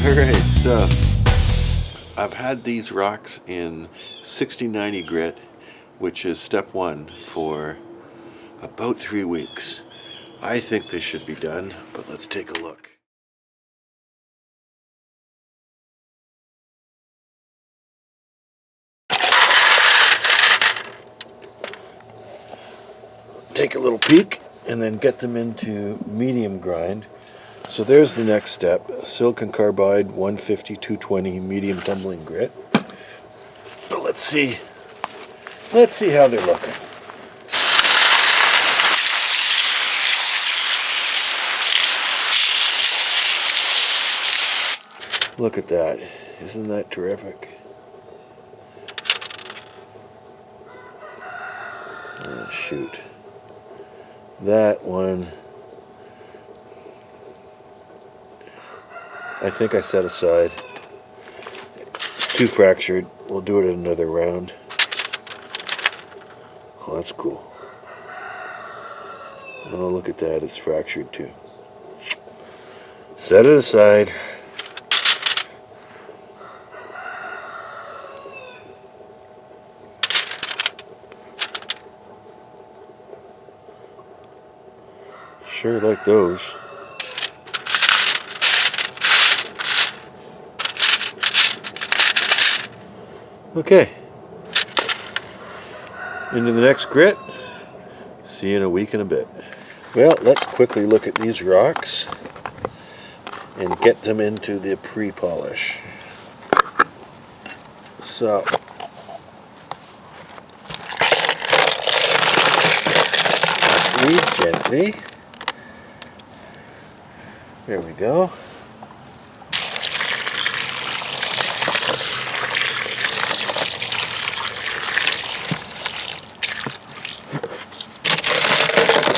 Alright, so I've had these rocks in 60-90 grit, which is step 1, for about 3 weeks. I think they should be done, but let's take a look. Take a little peek and then get them into medium grind. So there's the next step: silicon carbide 150-220 medium tumbling grit. But let's see how they're looking. Look at that. Isn't that terrific? Oh, shoot. That one, I think I set aside. It's too fractured. We'll do it in another round. Oh, that's cool. Oh, look at that. It's fractured too. Set it aside. Sure like those. Okay. Into the next grit. See you in a week and a bit. Well, let's quickly look at these rocks and get them into the pre-polish. So, gently. There we go.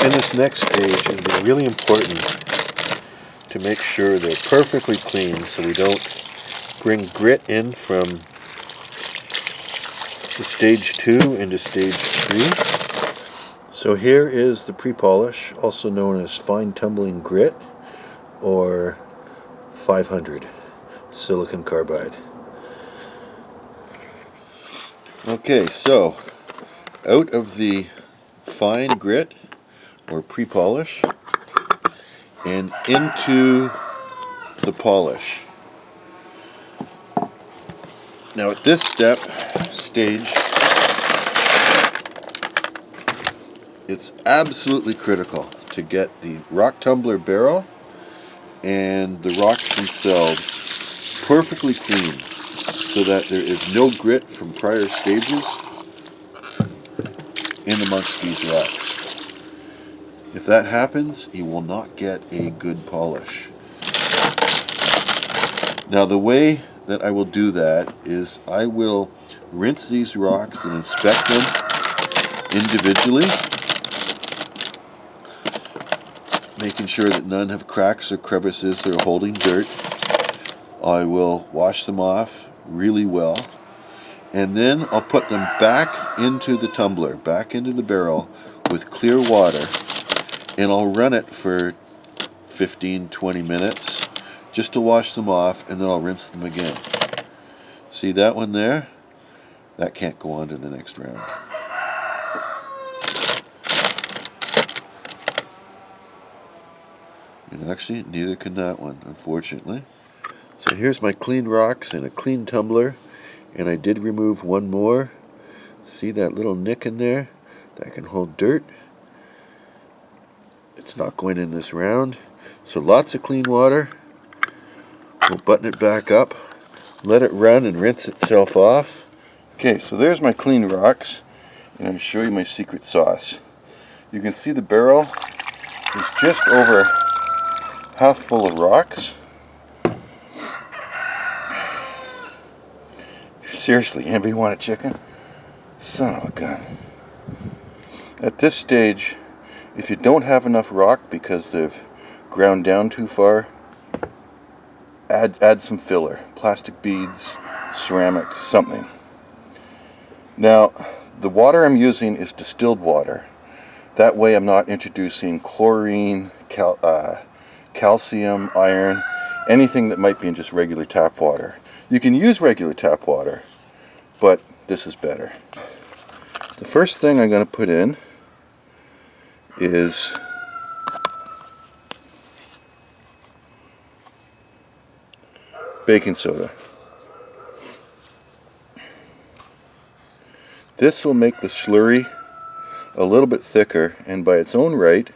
In this next stage, it'll be really important to make sure they're perfectly clean so we don't bring grit in from the stage 2 into stage 3. So here is the pre-polish, also known as fine tumbling grit, or 500 silicon carbide. Okay, so out of the fine grit or pre-polish and into the polish. Now at this stage, it's absolutely critical to get the rock tumbler barrel and the rocks themselves perfectly clean so that there is no grit from prior stages in amongst these rocks. If that happens, you will not get a good polish. Now the way that I will do that is I will rinse these rocks and inspect them individually, making sure that none have cracks or crevices that are holding dirt. I will wash them off really well, and then I'll put them back into the tumbler, back into the barrel with clear water, and I'll run it for 15-20 minutes just to wash them off, and then I'll rinse them again. See that one there? That can't go on to the next round. And actually, neither can that one, unfortunately. So here's my clean rocks and a clean tumbler, and I did remove one more. See that little nick in there? That can hold dirt. It's not going in this round. So lots of clean water. We'll button it back up, let it run and rinse itself off. Okay, so there's my clean rocks, and I'll show you my secret sauce. You can see the barrel is just over half full of rocks. Seriously, anybody want a chicken? Son of a gun. At this stage, if you don't have enough rock because they've ground down too far, add some filler, plastic beads, ceramic, something. Now, the water I'm using is distilled water. That way I'm not introducing chlorine, calcium, iron anything that might be in just regular tap water. You can use regular tap water, but this is better. The first thing I'm going to put in is baking soda. This will make the slurry a little bit thicker, and by its own right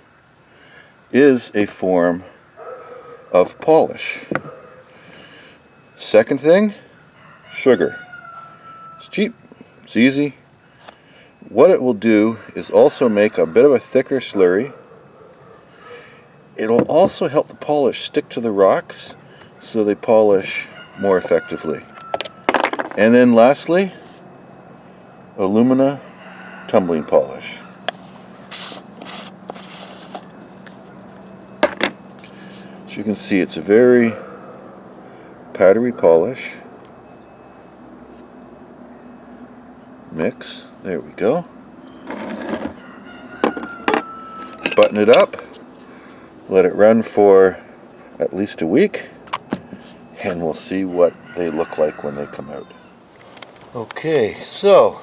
is a form of polish. Second thing, sugar. It's cheap, it's easy. What it will do is also make a bit of a thicker slurry. It'll also help the polish stick to the rocks so they polish more effectively. And then lastly, alumina tumbling polish. As you can see, it's a very powdery polish. Mix. There we go. Button it up. Let it run for at least a week, and we'll see what they look like when they come out. Okay, so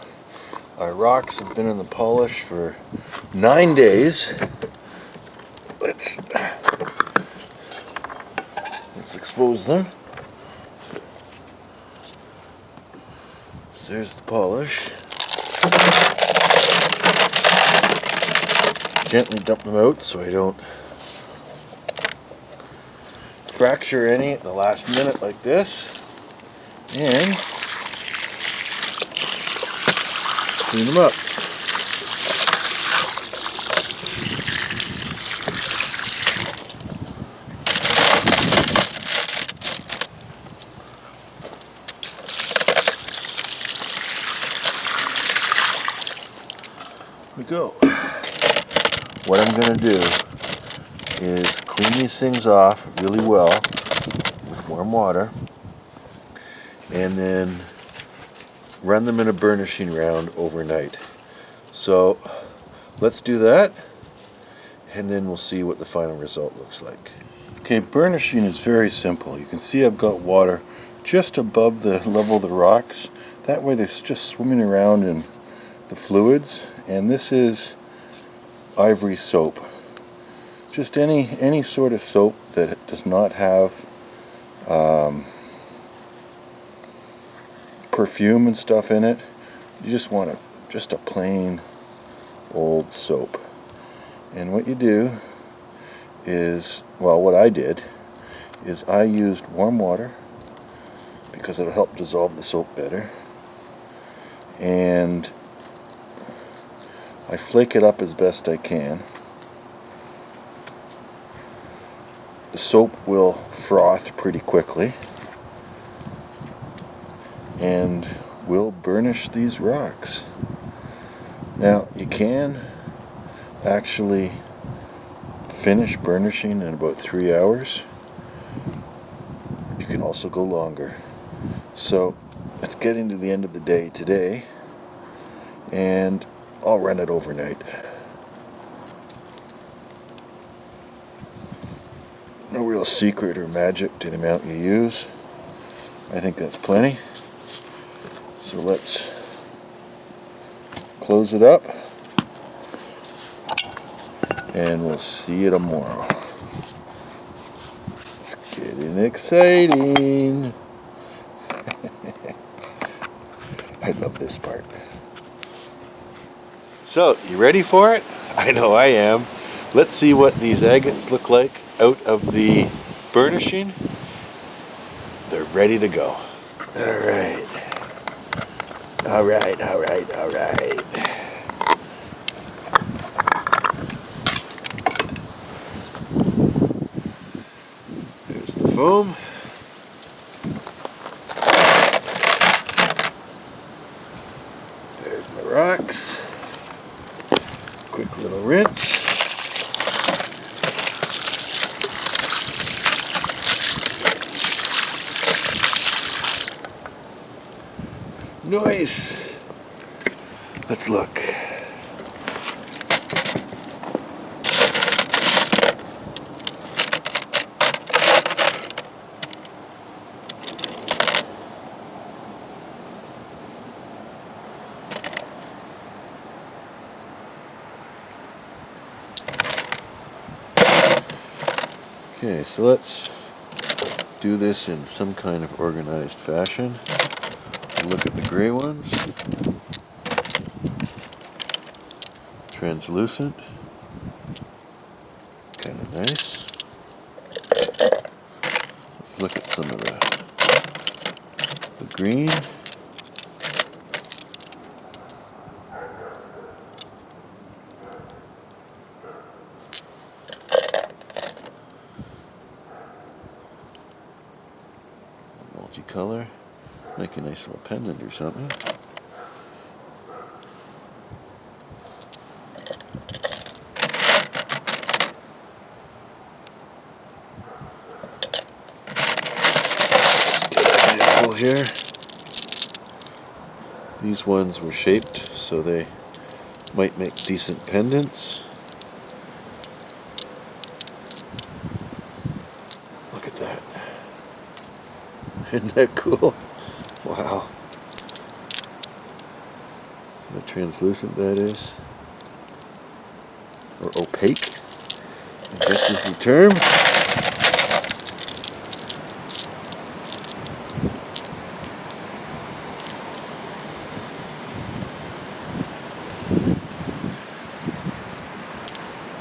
our rocks have been in the polish for 9 days. Let's expose them. There's the polish. Gently dump them out so I don't fracture any at the last minute like this. And clean them up. Here we go. What I'm going to do is clean these things off really well with warm water, and then run them in a burnishing round overnight. So let's do that, and then we'll see what the final result looks like. Okay, burnishing is very simple. You can see I've got water just above the level of the rocks. That way they're just swimming around in the fluids. And this is ivory soap. Just any sort of soap that does not have perfume and stuff in it. You just want just a plain old soap. And what you do is, well, what I did is I used warm water because it'll help dissolve the soap better, and I flake it up as best I can. The soap will froth pretty quickly, and we'll burnish these rocks. Now, you can actually finish burnishing in about 3 hours. You can also go longer. So, it's getting to the end of the day today, and I'll run it overnight. No real secret or magic to the amount you use. I think that's plenty. So let's close it up, and we'll see you tomorrow. It's getting exciting. I love this part. So, you ready for it? I know I am. Let's see what these agates look like out of the burnishing. They're ready to go. Alright. Alright. Here's the foam. There's my rocks. Quick little rinse. Nice. Let's look. Okay, so let's do this in some kind of organized fashion. Look at the gray ones. Translucent. Kind of nice. Let's look at some of the green. Multicolor. Make a nice little pendant or something. Here. These ones were shaped so they might make decent pendants. Look at that. Isn't that cool? Wow. How translucent that is. Or opaque, I guess is the term.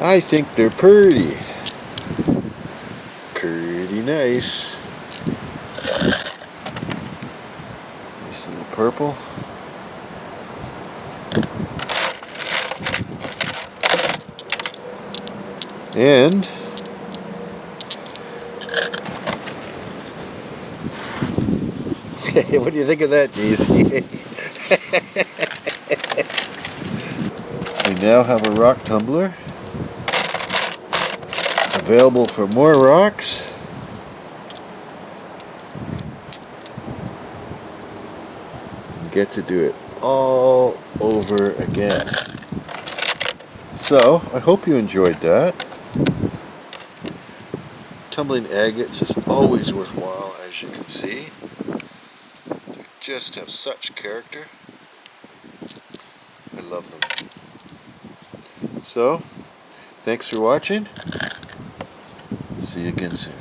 I think they're pretty nice. Nice little purple. And what do you think of that, Daisy? We now have a rock tumbler. Available for more rocks. And get to do it all over again. So, I hope you enjoyed that. Tumbling agates is always worthwhile, as you can see. They just have such character. I love them. So, thanks for watching. See you again soon.